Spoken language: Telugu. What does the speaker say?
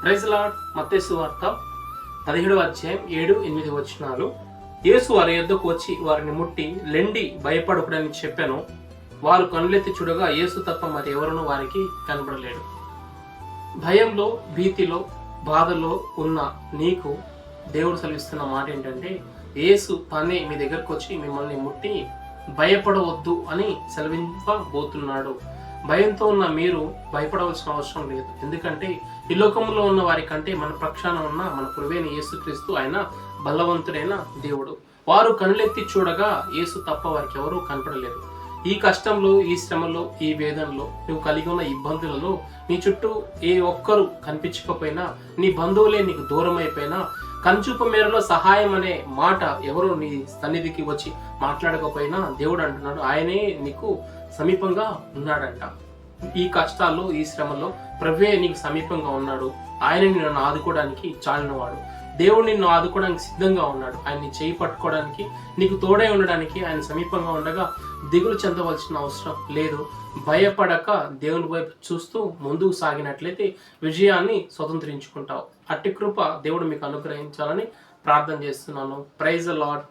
Praise lord. మత్తయి సువార్త 17వ అధ్యాయం 7-8 వచనాలు. యేసు వారి యొద్దకు వచ్చి వారిని ముట్టి లెండి భయపడకుడని చెప్పాను. వారు కనులెత్తి చూడగా యేసు తప్ప మరి ఎవరునూ వారికి కనబడలేడు. భయంలో, భీతిలో, బాధలో ఉన్న నీకు దేవుడు సెలవిస్తున్న మాట ఏంటంటే, యేసు తానే మీ దగ్గరకు వచ్చి మిమ్మల్ని ముట్టి భయపడవద్దు అని సెలవింపబోతున్నాడు. భయంతో ఉన్న మీరు భయపడవలసిన అవసరం లేదు. ఎందుకంటే ఈ లోకంలో ఉన్న వారి కంటే మన పక్షాన ఉన్న మన ప్రభువైన యేసుక్రీస్తు ఆయన బలవంతుడైన దేవుడు. వారు కనులెత్తి చూడగా యేసు తప్ప వారికి ఎవరూ కనపడలేరు. ఈ కష్టంలో, ఈ శ్రమలో, ఈ వేదనలో, నువ్వు కలిగి ఉన్న ఇబ్బందులలో నీ చుట్టూ ఏ ఒక్కరు కనిపించకపోయినా, నీ బంధువులే నీకు దూరం అయిపోయినా, కంచూపు మేరలో సహాయం అనే మాట ఎవరు నీ సన్నిధికి వచ్చి మాట్లాడకపోయినా దేవుడు అంటున్నాడు, ఆయనే నీకు సమీపంగా ఉన్నాడంట. ఈ కష్టాల్లో, ఈ శ్రమలో ప్రభువే నీకు సమీపంగా ఉన్నాడు. ఆయన నిన్ను ఆదుకోవడానికి చాలినవాడు. దేవుడు నిన్ను ఆదుకోవడానికి సిద్ధంగా ఉన్నాడు. ఆయన్ని చేయి పట్టుకోవడానికి, నీకు తోడై ఉండడానికి ఆయన సమీపంగా ఉండగా దిగులు చెందవలసిన అవసరం లేదు. భయపడక దేవుని వైపు చూస్తూ ముందుకు సాగినట్లయితే విజయాన్ని స్వతంత్రించుకుంటావు. అట్టి కృప దేవుడు మీకు అనుగ్రహించాలని ప్రార్థన చేస్తున్నాను. Praise the lord.